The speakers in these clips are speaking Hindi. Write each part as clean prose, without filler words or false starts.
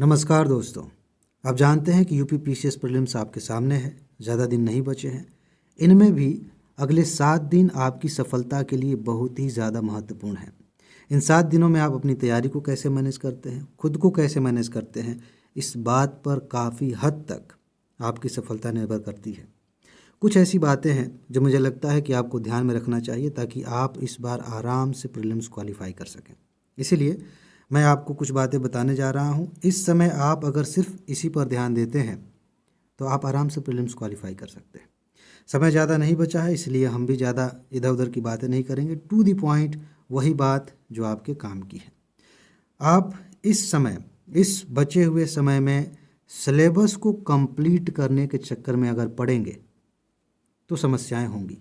नमस्कार दोस्तों। आप जानते हैं कि यूपी पीसीएस प्रीलिम्स आपके सामने है, ज़्यादा दिन नहीं बचे हैं। इनमें भी अगले 7 दिन आपकी सफलता के लिए बहुत ही ज़्यादा महत्वपूर्ण है। इन 7 दिनों में आप अपनी तैयारी को कैसे मैनेज करते हैं, खुद को कैसे मैनेज करते हैं, इस बात पर काफ़ी हद तक आपकी सफलता निर्भर करती है। कुछ ऐसी बातें हैं जो मुझे लगता है कि आपको ध्यान में रखना चाहिए ताकि आप इस बार आराम से प्रीलिम्स क्वालिफाई कर सकें। इसीलिए मैं आपको कुछ बातें बताने जा रहा हूं। इस समय आप अगर सिर्फ इसी पर ध्यान देते हैं तो आप आराम से प्रीलिम्स क्वालिफाई कर सकते हैं। समय ज़्यादा नहीं बचा है, इसलिए हम भी ज़्यादा इधर उधर की बातें नहीं करेंगे। टू द पॉइंट, वही बात जो आपके काम की है। आप इस समय, इस बचे हुए समय में सिलेबस को कंप्लीट करने के चक्कर में अगर पड़ेंगे तो समस्याएं होंगी।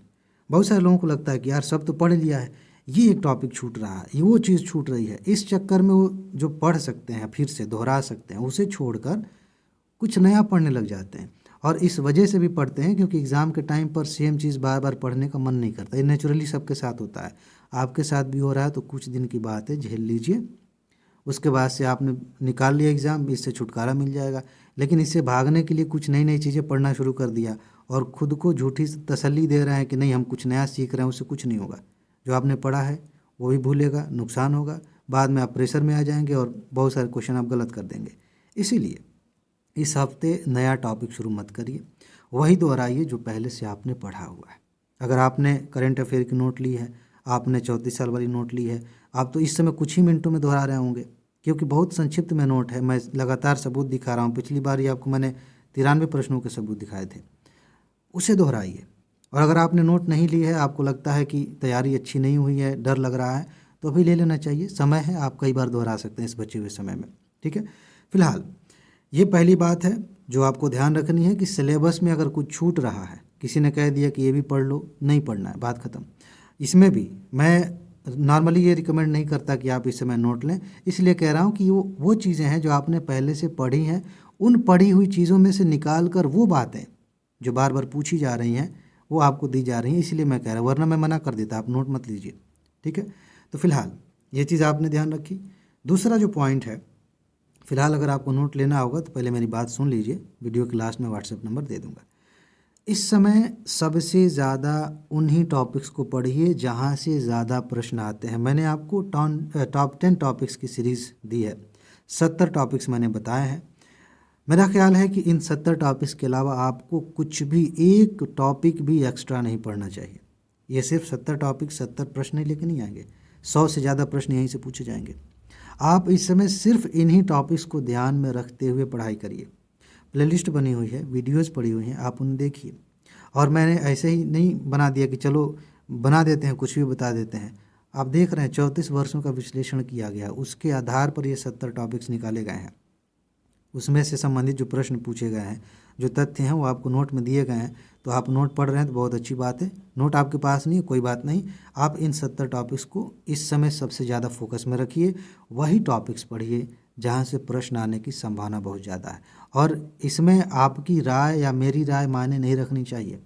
बहुत सारे लोगों को लगता है कि यार सब तो पढ़ लिया है, ये एक टॉपिक छूट रहा है, ये वो चीज़ छूट रही है। इस चक्कर में वो जो पढ़ सकते हैं, फिर से दोहरा सकते हैं, उसे छोड़कर कुछ नया पढ़ने लग जाते हैं। और इस वजह से भी पढ़ते हैं क्योंकि एग्ज़ाम के टाइम पर सेम चीज़ बार बार पढ़ने का मन नहीं करता। ये नेचुरली सबके साथ होता है, आपके साथ भी हो रहा है। तो कुछ दिन की बात है, झेल लीजिए। उसके बाद से आपने निकाल लिया एग्ज़ाम, इससे छुटकारा मिल जाएगा। लेकिन इससे भागने के लिए कुछ नई नई चीज़ें पढ़ना शुरू कर दिया और खुद को झूठी तसल्ली दे रहे हैं कि नहीं हम कुछ नया सीख रहे हैं, उससे कुछ नहीं होगा। जो आपने पढ़ा है वो भी भूलेगा, नुकसान होगा। बाद में आप प्रेशर में आ जाएंगे और बहुत सारे क्वेश्चन आप गलत कर देंगे। इसीलिए इस हफ्ते नया टॉपिक शुरू मत करिए, वही दोहराइए जो पहले से आपने पढ़ा हुआ है। अगर आपने करंट अफेयर की नोट ली है, आपने 34 साल वाली नोट ली है, आप तो इस समय कुछ ही मिनटों में दोहरा रहे होंगे क्योंकि बहुत संक्षिप्त में नोट है। मैं लगातार सबूत दिखा रहा हूँ। पिछली बार ही आपको मैंने 93 प्रश्नों के सबूत दिखाए थे, उसे दोहराइए। और अगर आपने नोट नहीं ली है, आपको लगता है कि तैयारी अच्छी नहीं हुई है, डर लग रहा है, तो अभी ले लेना चाहिए, समय है, आप कई बार दोहरा सकते हैं इस बचे हुए समय में। ठीक है, फिलहाल ये पहली बात है जो आपको ध्यान रखनी है कि सिलेबस में अगर कुछ छूट रहा है, किसी ने कह दिया कि ये भी पढ़ लो, नहीं पढ़ना है, बात ख़त्म। इसमें भी मैं नॉर्मली ये रिकमेंड नहीं करता कि आप इस समय नोट लें, इसलिए कह रहा हूँ कि वो चीज़ें हैं जो आपने पहले से पढ़ी हैं, उन पढ़ी हुई चीज़ों में से निकाल कर वो बातें जो बार बार पूछी जा रही हैं वो आपको दी जा रही हैं। इसलिए मैं कह रहा हूँ, वरना मैं मना कर देता, आप नोट मत लीजिए। ठीक है, तो फिलहाल ये चीज़ आपने ध्यान रखी। दूसरा जो पॉइंट है, फिलहाल अगर आपको नोट लेना होगा तो पहले मेरी बात सुन लीजिए। वीडियो के लास्ट में व्हाट्सएप नंबर दे दूंगा। इस समय सबसे ज़्यादा उन्हीं टॉपिक्स को पढ़िए जहाँ से ज़्यादा प्रश्न आते हैं। मैंने आपको टॉप 10 टॉपिक्स की सीरीज़ दी है, 70 टॉपिक्स मैंने बताए हैं। मेरा ख्याल है कि इन 70 टॉपिक्स के अलावा आपको कुछ भी, एक टॉपिक भी एक्स्ट्रा नहीं पढ़ना चाहिए। ये सिर्फ 70 टॉपिक, 70 प्रश्न ही लेके नहीं आएंगे, 100 से ज़्यादा प्रश्न यहीं से पूछे जाएंगे। आप इस समय सिर्फ इन्हीं टॉपिक्स को ध्यान में रखते हुए पढ़ाई करिए। प्लेलिस्ट बनी हुई है, वीडियोस पड़ी हुई हैं, आप उन्हें देखिए। और मैंने ऐसे ही नहीं बना दिया कि चलो बना देते हैं, कुछ भी बता देते हैं। आप देख रहे हैं 34 वर्षों का विश्लेषण किया गया, उसके आधार पर ये 70 टॉपिक्स निकाले गए हैं। उसमें से संबंधित जो प्रश्न पूछे गए हैं, जो तथ्य हैं, वो आपको नोट में दिए गए हैं। तो आप नोट पढ़ रहे हैं तो बहुत अच्छी बात है। नोट आपके पास नहीं है, कोई बात नहीं, आप इन 70 टॉपिक्स को इस समय सबसे ज़्यादा फोकस में रखिए। वही टॉपिक्स पढ़िए जहाँ से प्रश्न आने की संभावना बहुत ज़्यादा है। और इसमें आपकी राय या मेरी राय मायने नहीं रखनी चाहिए,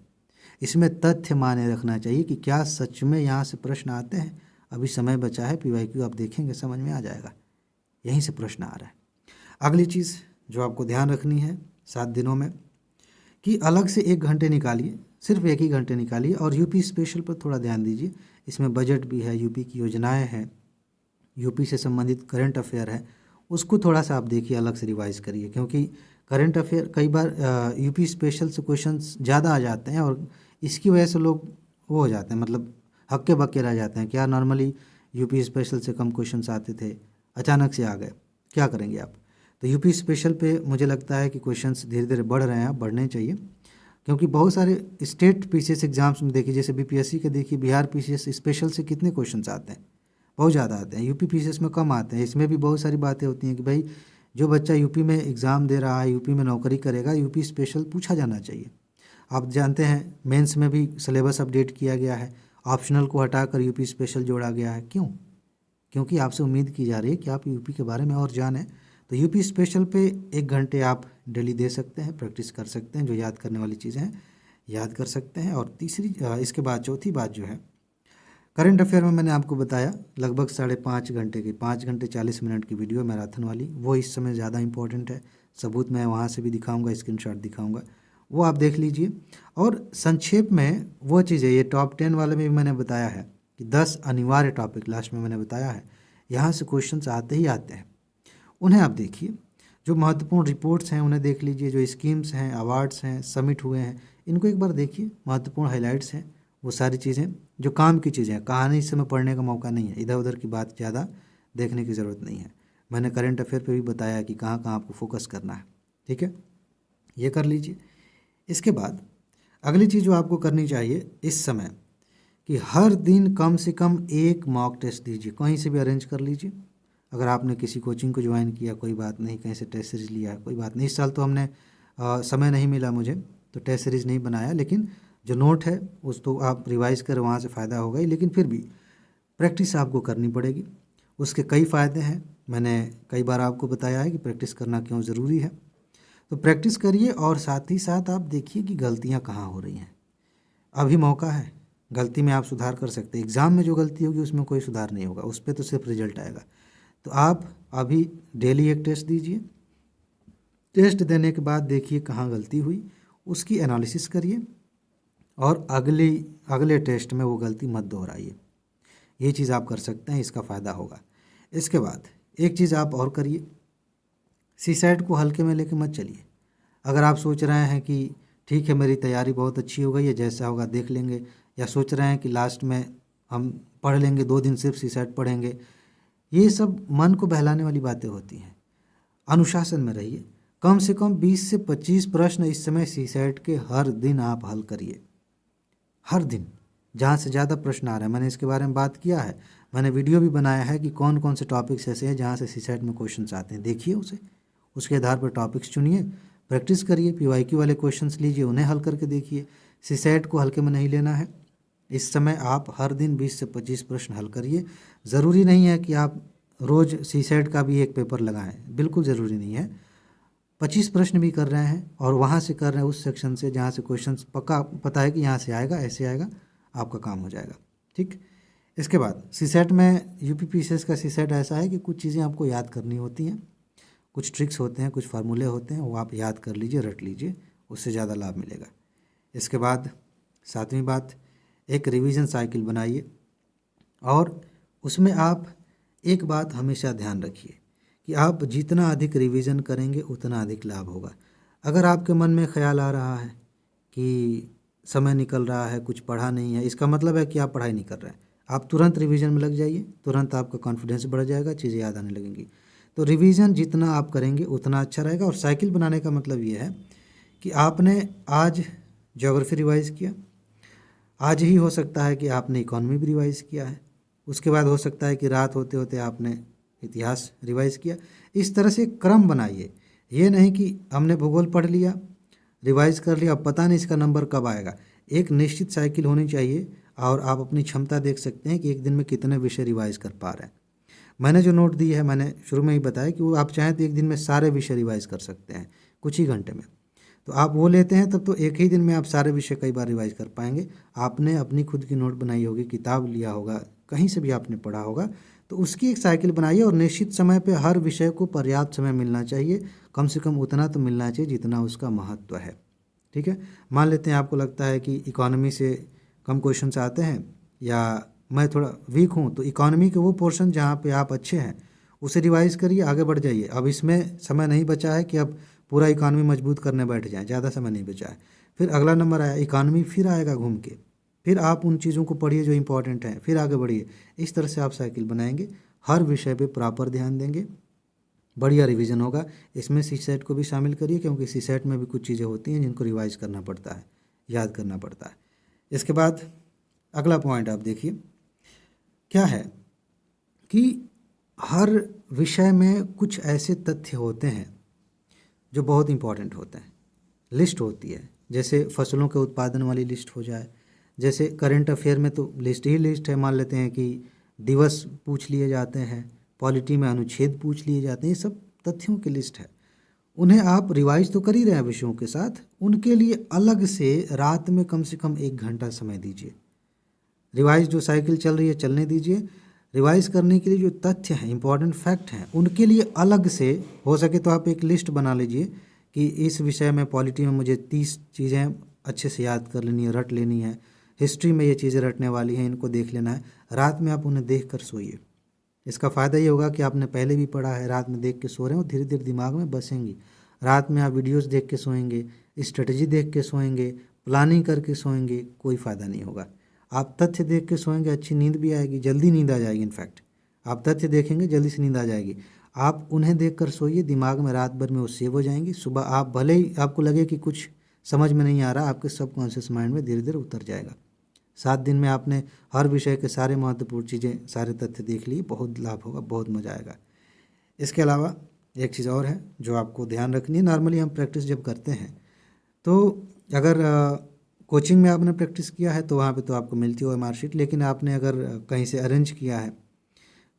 इसमें तथ्य मायने रखना चाहिए कि क्या सच में यहाँ से प्रश्न आते हैं। अभी समय बचा है, PYQ आप देखेंगे, समझ में आ जाएगा, यहीं से प्रश्न आ रहा है। अगली चीज़ जो आपको ध्यान रखनी है 7 दिनों में, कि अलग से 1 घंटे निकालिए, सिर्फ 1 ही घंटे निकालिए और यूपी स्पेशल पर थोड़ा ध्यान दीजिए। इसमें बजट भी है, यूपी की योजनाएं हैं, यूपी से संबंधित करंट अफेयर है, उसको थोड़ा सा आप देखिए, अलग से रिवाइज करिए। क्योंकि करंट अफेयर कई बार यूपी स्पेशल से क्वेश्चंस ज़्यादा आ जाते हैं और इसकी वजह से लोग वो हो जाते हैं, मतलब हक्के बक्के रह जाते हैं। क्या नॉर्मली यूपी स्पेशल से कम क्वेश्चंस आते थे, अचानक से आ गए, क्या करेंगे आप। तो यूपी स्पेशल पे मुझे लगता है कि क्वेश्चंस धीरे धीरे बढ़ रहे हैं, बढ़ने चाहिए। क्योंकि बहुत सारे स्टेट पीसीएस एग्जाम्स में देखिए, जैसे बीपीएससी के देखिए, बिहार पीसीएस स्पेशल से कितने क्वेश्चंस आते हैं, बहुत ज़्यादा आते हैं। यूपी पीसीएस में कम आते हैं। इसमें भी बहुत सारी बातें होती हैं कि भाई जो बच्चा यूपी में एग्ज़ाम दे रहा है, यूपी में नौकरी करेगा, यूपी स्पेशल पूछा जाना चाहिए। आप जानते हैं मेंस में भी सिलेबस अपडेट किया गया है, ऑप्शनल को हटाकर यूपी स्पेशल जोड़ा गया है। क्यों? क्योंकि आपसे उम्मीद की जा रही है कि आप यूपी के बारे में और जानें। तो यूपी स्पेशल पे 1 घंटे आप डेली दे सकते हैं, प्रैक्टिस कर सकते हैं, जो याद करने वाली चीज़ें हैं याद कर सकते हैं। और तीसरी इसके बाद चौथी बात जो है, करंट अफेयर में मैंने आपको बताया लगभग 5.5 घंटे की 5 घंटे 40 मिनट की वीडियो मैराथन वाली, वो इस समय ज़्यादा इंपॉर्टेंट है। सबूत मैं वहाँ से भी दिखाऊंगा, स्क्रीनशॉट दिखाऊंगा, वो आप देख लीजिए। और संक्षेप में वो चीज़ है, ये टॉप 10 वाले में भी मैंने बताया है कि 10 अनिवार्य टॉपिक लास्ट में मैंने बताया है, यहाँ से क्वेश्चन आते ही आते हैं, उन्हें आप देखिए। जो महत्वपूर्ण रिपोर्ट्स हैं उन्हें देख लीजिए, जो स्कीम्स हैं, अवार्ड्स हैं, समिट हुए हैं, इनको एक बार देखिए। महत्वपूर्ण हाइलाइट्स हैं वो सारी चीज़ें, जो काम की चीज़ें हैं। कहानी इस समय पढ़ने का मौका नहीं है, इधर उधर की बात ज़्यादा देखने की ज़रूरत नहीं है। मैंने करंट अफेयर पे भी बताया कि कहाँ कहाँ आपको फोकस करना है, ठीक है, ये कर लीजिए। इसके बाद अगली चीज़ जो आपको करनी चाहिए इस समय, कि हर दिन कम से कम एक मॉक टेस्ट दीजिए, कहीं से भी अरेंज कर लीजिए। अगर आपने किसी कोचिंग को ज्वाइन किया कोई बात नहीं, कहीं से टेस्ट सीरीज लिया कोई बात नहीं। इस साल तो हमने समय नहीं मिला मुझे, तो टेस्ट सीरीज नहीं बनाया, लेकिन जो नोट है उस तो आप रिवाइज़ करें, वहाँ से फ़ायदा होगा ही, लेकिन फिर भी प्रैक्टिस आपको करनी पड़ेगी। उसके कई फ़ायदे हैं, मैंने कई बार आपको बताया है कि प्रैक्टिस करना क्यों ज़रूरी है। तो प्रैक्टिस करिए और साथ ही साथ आप देखिए कि गलतियाँ कहाँ हो रही हैं। अभी मौका है, गलती में आप सुधार कर सकते हैं। एग्ज़ाम में जो गलती होगी उसमें कोई सुधार नहीं होगा, उस पर तो सिर्फ रिजल्ट आएगा। तो आप अभी डेली एक टेस्ट दीजिए, टेस्ट देने के बाद देखिए कहाँ गलती हुई, उसकी एनालिसिस करिए और अगले टेस्ट में वो गलती मत दोहराइए। ये चीज़ आप कर सकते हैं, इसका फ़ायदा होगा। इसके बाद एक चीज़ आप और करिए, सीसैट को हल्के में लेके मत चलिए। अगर आप सोच रहे हैं कि ठीक है मेरी तैयारी बहुत अच्छी हो गई है, जैसा होगा देख लेंगे, या सोच रहे हैं कि लास्ट में हम पढ़ लेंगे, 2 दिन सिर्फ सीसैट पढ़ेंगे, ये सब मन को बहलाने वाली बातें होती हैं। अनुशासन में रहिए। कम से कम 20 से 25 प्रश्न इस समय सीसैट के हर दिन आप हल करिए, हर दिन। जहाँ से ज़्यादा प्रश्न आ रहे हैं, मैंने इसके बारे में बात किया है, मैंने वीडियो भी बनाया है कि कौन कौन से टॉपिक्स ऐसे हैं जहाँ से सीसैट में क्वेश्चंस आते हैं। देखिए उसे, उसके आधार पर टॉपिक्स चुनिए, प्रैक्टिस करिए, पीवाईक्यू वाले क्वेश्चंस लीजिए, उन्हें हल करके देखिए। सीसैट को हल्के में नहीं लेना है। इस समय आप हर दिन 20 से 25 प्रश्न हल करिए। ज़रूरी नहीं है कि आप रोज़ सीसैट का भी एक पेपर लगाएं, बिल्कुल ज़रूरी नहीं है। 25 प्रश्न भी कर रहे हैं और वहाँ से कर रहे हैं उस सेक्शन से जहाँ से क्वेश्चंस पक्का पता है कि यहाँ से आएगा, ऐसे आएगा, आपका काम हो जाएगा, ठीक। इसके बाद सीसैट में यूपीपीसीएस का सीसैट ऐसा है कि कुछ चीज़ें आपको याद करनी होती हैं, कुछ ट्रिक्स होते हैं, कुछ फार्मूले होते हैं, वो आप याद कर लीजिए, रट लीजिए, उससे ज़्यादा लाभ मिलेगा। इसके बाद 7वीं बात, एक रिवीजन साइकिल बनाइए और उसमें आप एक बात हमेशा ध्यान रखिए कि आप जितना अधिक रिवीजन करेंगे उतना अधिक लाभ होगा। अगर आपके मन में ख्याल आ रहा है कि समय निकल रहा है, कुछ पढ़ा नहीं है, इसका मतलब है कि आप पढ़ाई नहीं कर रहे हैं। आप तुरंत रिवीजन में लग जाइए, तुरंत आपका कॉन्फिडेंस बढ़ जाएगा, चीज़ें याद आने लगेंगी। तो रिवीजन जितना आप करेंगे उतना अच्छा रहेगा। और साइकिल बनाने का मतलब ये है कि आपने आज ज्योग्राफी रिवाइज़ किया, आज ही हो सकता है कि आपने इकॉनमी भी रिवाइज़ किया है, उसके बाद हो सकता है कि रात होते होते आपने इतिहास रिवाइज़ किया। इस तरह से क्रम बनाइए। ये नहीं कि हमने भूगोल पढ़ लिया, रिवाइज़ कर लिया, अब पता नहीं इसका नंबर कब आएगा। एक निश्चित साइकिल होनी चाहिए और आप अपनी क्षमता देख सकते हैं कि एक दिन में कितने विषय रिवाइज़ कर पा रहे हैं। मैंने जो नोट दी है, मैंने शुरू में ही बताया कि वो आप चाहें तो एक दिन में सारे विषय रिवाइज़ कर सकते हैं कुछ ही घंटे में। तो आप वो लेते हैं तब तो एक ही दिन में आप सारे विषय कई बार रिवाइज़ कर पाएंगे। आपने अपनी खुद की नोट बनाई होगी, किताब लिया होगा, कहीं से भी आपने पढ़ा होगा, तो उसकी एक साइकिल बनाइए और निश्चित समय पे हर विषय को पर्याप्त समय मिलना चाहिए, कम से कम उतना तो मिलना चाहिए जितना उसका महत्व है, ठीक है। मान लेते हैं आपको लगता है कि इकॉनमी से कम क्वेश्चन आते हैं या मैं थोड़ा वीक हूँ, तो इकॉनमी के वो पोर्शन जहाँ पे आप अच्छे हैं उसे रिवाइज़ करिए, आगे बढ़ जाइए। अब इसमें समय नहीं बचा है कि अब पूरा इकॉनमी मजबूत करने बैठ जाएं, ज़्यादा समय नहीं बचा है। फिर अगला नंबर आया इकॉनमी, फिर आएगा घूम के, फिर आप उन चीज़ों को पढ़िए जो इंपॉर्टेंट हैं, फिर आगे बढ़िए। इस तरह से आप साइकिल बनाएंगे, हर विषय पे प्रॉपर ध्यान देंगे, बढ़िया रिवीजन होगा। इसमें सीसैट को भी शामिल करिए, क्योंकि सीसैट में भी कुछ चीज़ें होती हैं जिनको रिवाइज करना पड़ता है, याद करना पड़ता है। इसके बाद अगला पॉइंट आप देखिए क्या है कि हर विषय में कुछ ऐसे तथ्य होते हैं जो बहुत इंपॉर्टेंट होते हैं। लिस्ट होती है, जैसे फसलों के उत्पादन वाली लिस्ट हो जाए, जैसे करंट अफेयर में तो लिस्ट ही लिस्ट है। मान लेते हैं कि दिवस पूछ लिए जाते हैं, पॉलिटी में अनुच्छेद पूछ लिए जाते हैं, ये सब तथ्यों की लिस्ट है। उन्हें आप रिवाइज तो कर ही रहे हैं विषयों के साथ, उनके लिए अलग से रात में कम से कम 1 घंटा समय दीजिए। रिवाइज जो साइकिल चल रही है चलने दीजिए। रिवाइज करने के लिए जो तथ्य हैं, इंपॉर्टेंट फैक्ट हैं, उनके लिए अलग से हो सके तो आप एक लिस्ट बना लीजिए कि इस विषय में, पॉलिटी में मुझे 30 चीज़ें अच्छे से याद कर लेनी है, रट लेनी है। हिस्ट्री में ये चीज़ें रटने वाली हैं, इनको देख लेना है। रात में आप उन्हें देख कर सोइए। इसका फ़ायदा ये होगा कि आपने पहले भी पढ़ा है, रात में देख के सो रहे हो, धीरे धीरे दिमाग में बसेंगी। रात में आप वीडियोस देख के सोएंगे, स्ट्रेटजी देख के सोएंगे, प्लानिंग करके सोएंगे, कोई फ़ायदा नहीं होगा। आप तथ्य देख के सोएंगे, अच्छी नींद भी आएगी, जल्दी नींद आ जाएगी। इनफैक्ट आप तथ्य देखेंगे, जल्दी से नींद आ जाएगी। आप उन्हें देख कर सोइए, दिमाग में रात भर में वो सेव हो जाएंगी। सुबह आप भले ही आपको लगे कि कुछ समझ में नहीं आ रहा, आपके सबकॉन्शियस माइंड में धीरे धीरे उतर जाएगा। 7 दिन में आपने हर विषय के सारे महत्वपूर्ण चीज़ें, सारे तथ्य देख लिए, बहुत लाभ होगा, बहुत मज़ा आएगा। इसके अलावा एक चीज़ और है जो आपको ध्यान रखनी है। नॉर्मली हम प्रैक्टिस जब करते हैं तो अगर कोचिंग में आपने प्रैक्टिस किया है तो वहाँ पे तो आपको मिलती हो मार्कशीट, लेकिन आपने अगर कहीं से अरेंज किया है,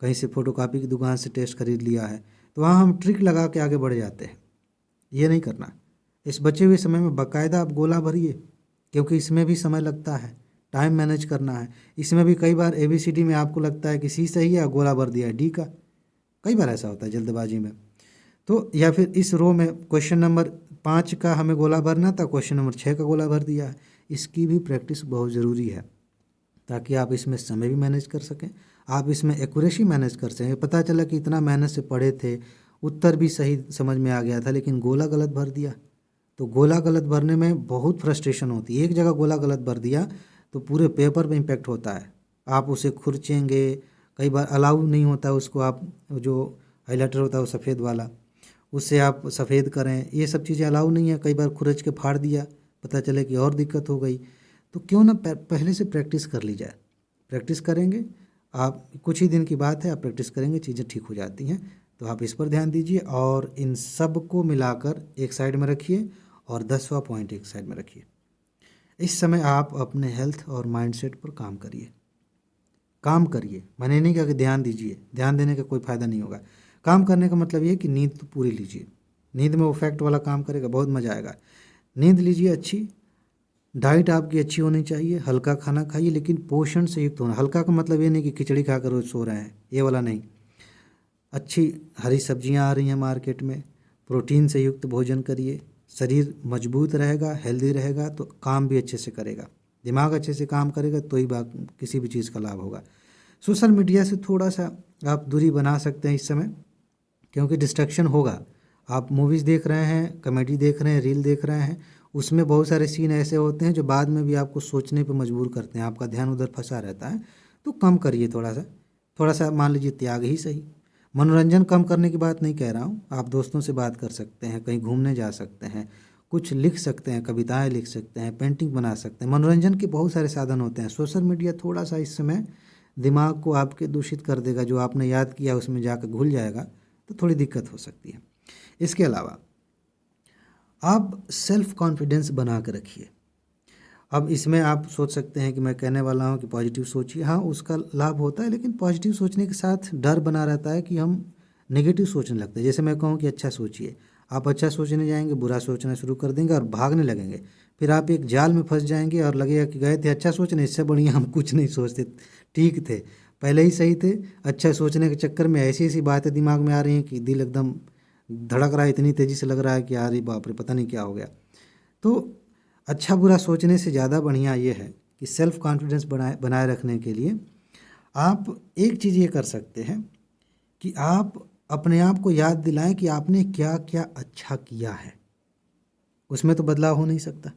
कहीं से फ़ोटोकॉपी की दुकान से टेस्ट खरीद लिया है, तो वहाँ हम ट्रिक लगा के आगे बढ़ जाते हैं। ये नहीं करना। इस बचे हुए समय में बाकायदा आप गोला भरिए, क्योंकि इसमें भी समय लगता है, टाइम मैनेज करना है। इसमें भी कई बार ABCD में आपको लगता है कि सी सही है, गोला भर दिया है D का। कई बार ऐसा होता है जल्दबाजी में। तो या फिर इस रो में क्वेश्चन नंबर 5 का हमें गोला भरना था, क्वेश्चन नंबर 6 का गोला भर दिया है। इसकी भी प्रैक्टिस बहुत ज़रूरी है, ताकि आप इसमें समय भी मैनेज कर सकें, आप इसमें एक्यूरेसी मैनेज कर सकें। पता चला कि इतना मेहनत से पढ़े थे, उत्तर भी सही समझ में आ गया था, लेकिन गोला गलत भर दिया। तो गोला गलत भरने में बहुत फ्रस्ट्रेशन होती है। एक जगह गोला गलत भर दिया तो पूरे पेपर पे इम्पेक्ट होता है। आप उसे खुरचेंगे, कई बार अलाउ नहीं होता उसको, आप जो हाईलाइटर होता है वो सफ़ेद वाला, उससे आप सफ़ेद करें, ये सब चीज़ें अलाउ नहीं है। कई बार खुरच के फाड़ दिया, पता चले कि और दिक्कत हो गई। तो क्यों ना पहले से प्रैक्टिस कर ली जाए। प्रैक्टिस करेंगे आप, कुछ ही दिन की बात है, आप प्रैक्टिस करेंगे, चीज़ें ठीक हो जाती हैं। तो आप इस पर ध्यान दीजिए और इन सब को मिलाकर एक साइड में रखिए और 10वां पॉइंट एक साइड में रखिए। इस समय आप अपने हेल्थ और माइंडसेट पर काम करिए। काम करिए, मैंने नहीं कहा कि ध्यान दीजिए, ध्यान देने का कोई फ़ायदा नहीं होगा। काम करने का मतलब ये है कि नींद तो पूरी लीजिए। नींद में वो फैक्ट वाला काम करेगा, बहुत मज़ा आएगा। नींद लीजिए अच्छी, डाइट आपकी अच्छी होनी चाहिए, हल्का खाना खाइए, लेकिन पोषण से युक्त होना। हल्का का मतलब ये नहीं कि खिचड़ी खाकर रोज सो रहे हैं, ये वाला नहीं। अच्छी हरी सब्जियां आ रही हैं मार्केट में, प्रोटीन से युक्त भोजन करिए। शरीर मजबूत रहेगा, हेल्दी रहेगा तो काम भी अच्छे से करेगा, दिमाग अच्छे से काम करेगा तो ही बात, किसी भी चीज़ का लाभ होगा। सोशल मीडिया से थोड़ा सा आप दूरी बना सकते हैं इस समय, क्योंकि डिस्ट्रैक्शन होगा। आप मूवीज़ देख रहे हैं, कॉमेडी देख रहे हैं, रील देख रहे हैं, उसमें बहुत सारे सीन ऐसे होते हैं जो बाद में भी आपको सोचने पर मजबूर करते हैं, आपका ध्यान उधर फंसा रहता है। तो कम करिए थोड़ा सा मान लीजिए त्याग ही सही। मनोरंजन कम करने की बात नहीं कह रहा हूँ, आप दोस्तों से बात कर सकते हैं, कहीं घूमने जा सकते हैं, कुछ लिख सकते हैं, कविताएं लिख सकते हैं, पेंटिंग बना सकते हैं। मनोरंजन के बहुत सारे साधन होते हैं। सोशल मीडिया थोड़ा सा इस समय दिमाग को आपके दूषित कर देगा, जो आपने याद किया उसमें जाकर घुल जाएगा, तो थोड़ी दिक्कत हो सकती है। इसके अलावा आप सेल्फ कॉन्फिडेंस बना कर रखिए। अब इसमें आप सोच सकते हैं कि मैं कहने वाला हूं कि पॉजिटिव सोचिए। हाँ, उसका लाभ होता है, लेकिन पॉजिटिव सोचने के साथ डर बना रहता है कि हम नेगेटिव सोचने लगते हैं। जैसे मैं कहूँ कि अच्छा सोचिए, आप अच्छा सोचने जाएंगे, बुरा सोचना शुरू कर देंगे और भागने लगेंगे। फिर आप एक जाल में फंस जाएंगे और लगेगा कि गए थे अच्छा सोचने, इससे बढ़िया हम कुछ नहीं सोचते, ठीक थे, पहले ही सही थे। अच्छा सोचने के चक्कर में ऐसी ऐसी बातें दिमाग में आ रही हैं कि दिल एकदम धड़क रहा है, इतनी तेज़ी से लग रहा है कि यार ये बाप रे, पता नहीं क्या हो गया। तो अच्छा बुरा सोचने से ज़्यादा बढ़िया ये है कि सेल्फ कॉन्फिडेंस बनाए रखने के लिए आप एक चीज़ ये कर सकते हैं कि आप अपने आप को याद दिलाएं कि आपने क्या क्या अच्छा किया है। उसमें तो बदलाव हो नहीं सकता।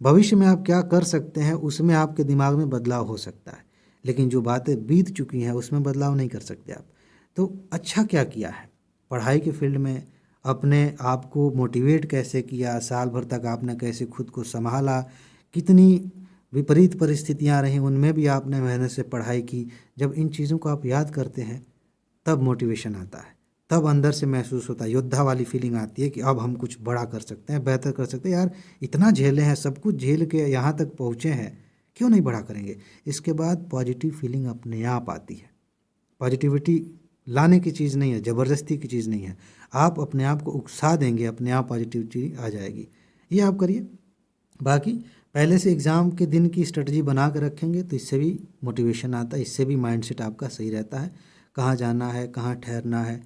भविष्य में आप क्या कर सकते हैं उसमें आपके दिमाग में बदलाव हो सकता है, लेकिन जो बातें बीत चुकी हैं उसमें बदलाव नहीं कर सकते आप। तो अच्छा क्या किया है पढ़ाई के फील्ड में, अपने आप को मोटिवेट कैसे किया, साल भर तक आपने कैसे खुद को संभाला, कितनी विपरीत परिस्थितियां रहीं उनमें भी आपने मेहनत से पढ़ाई की। जब इन चीज़ों को आप याद करते हैं तब मोटिवेशन आता है, तब अंदर से महसूस होता है, योद्धा वाली फीलिंग आती है कि अब हम कुछ बड़ा कर सकते हैं, बेहतर कर सकते हैं। यार इतना झेले हैं, सब कुछ झेल के यहाँ तक पहुँचे हैं, क्यों नहीं बड़ा करेंगे। इसके बाद पॉजिटिव फीलिंग अपने आप आती है। पॉजिटिविटी लाने की चीज़ नहीं है, ज़बरदस्ती की चीज़ नहीं है। आप अपने आप को उकसा देंगे, अपने आप पॉजिटिविटी आ जाएगी। ये आप करिए। बाकी पहले से एग्ज़ाम के दिन की स्ट्रेटजी बना कर रखेंगे तो इससे भी मोटिवेशन आता है, इससे भी माइंडसेट आपका सही रहता है। कहाँ जाना है, कहाँ ठहरना है,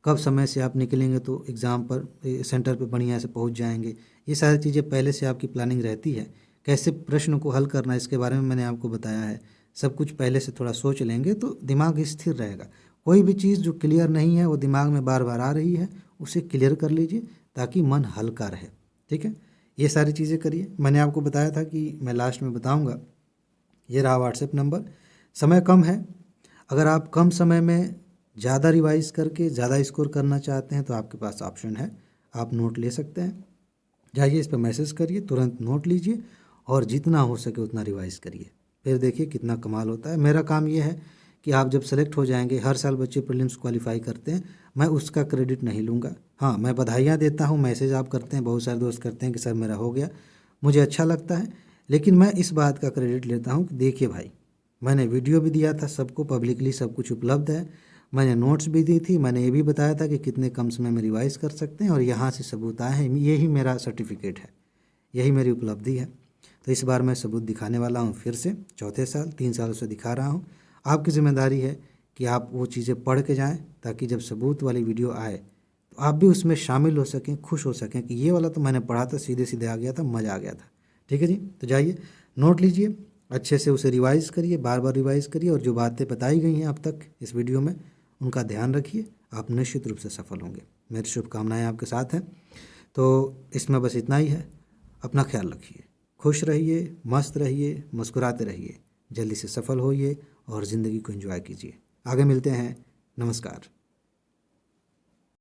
कब समय से आप निकलेंगे तो एग्ज़ाम पर सेंटर पे बढ़िया से पहुंच जाएंगे। ये सारी चीज़ें पहले से आपकी प्लानिंग रहती है। कैसे प्रश्न को हल करना है इसके बारे में मैंने आपको बताया है। सब कुछ पहले से थोड़ा सोच लेंगे तो दिमाग स्थिर रहेगा। कोई भी चीज़ जो क्लियर नहीं है वो दिमाग में बार बार आ रही है, उसे क्लियर कर लीजिए ताकि मन हल्का रहे। ठीक है, ये सारी चीज़ें करिए। मैंने आपको बताया था कि मैं लास्ट में बताऊंगा। ये रहा व्हाट्सएप नंबर। समय कम है, अगर आप कम समय में ज़्यादा रिवाइज करके ज़्यादा स्कोर करना चाहते हैं तो आपके पास ऑप्शन है, आप नोट ले सकते हैं। जाइए इस पर मैसेज करिए, तुरंत नोट लीजिए और जितना हो सके उतना रिवाइज करिए। फिर देखिए कितना कमाल होता है। मेरा काम ये है कि आप जब सेलेक्ट हो जाएंगे, हर साल बच्चे प्रीलिम्स क्वालिफाई करते हैं, मैं उसका क्रेडिट नहीं लूँगा। हाँ, मैं बधाइयाँ देता हूँ, मैसेज आप करते हैं, बहुत सारे दोस्त करते हैं कि सर मेरा हो गया, मुझे अच्छा लगता है। लेकिन मैं इस बात का क्रेडिट लेता हूँ कि देखिए भाई, मैंने वीडियो भी दिया था, सबको पब्लिकली सब कुछ उपलब्ध है, मैंने नोट्स भी दी थी, मैंने ये भी बताया था कि कितने कम समय में रिवाइज़ कर सकते हैं और यहाँ से सबूत आए हैं। यही मेरा सर्टिफिकेट है, यही मेरी उपलब्धि है। तो इस बार मैं सबूत दिखाने वाला हूँ फिर से, चौथे साल 3 सालों से दिखा रहा हूँ। आपकी जिम्मेदारी है कि आप वो चीज़ें पढ़ के जाएँ ताकि जब सबूत वाली वीडियो आए तो आप भी उसमें शामिल हो सकें, खुश हो सकें कि ये वाला तो मैंने पढ़ा था, सीधे सीधे आ गया था, मज़ा आ गया था। ठीक है जी, तो जाइए नोट लीजिए, अच्छे से उसे रिवाइज़ करिए, बार बार रिवाइज़ करिए और जो बातें बताई गई हैं अब तक इस वीडियो में उनका ध्यान रखिए, आप निश्चित रूप से सफल होंगे। मेरी शुभकामनाएं आपके साथ हैं। तो इसमें बस इतना ही है, अपना ख्याल रखिए, खुश रहिए, मस्त रहिए, मुस्कुराते रहिए, जल्दी से सफल होइए और ज़िंदगी को एंजॉय कीजिए। आगे मिलते हैं, नमस्कार।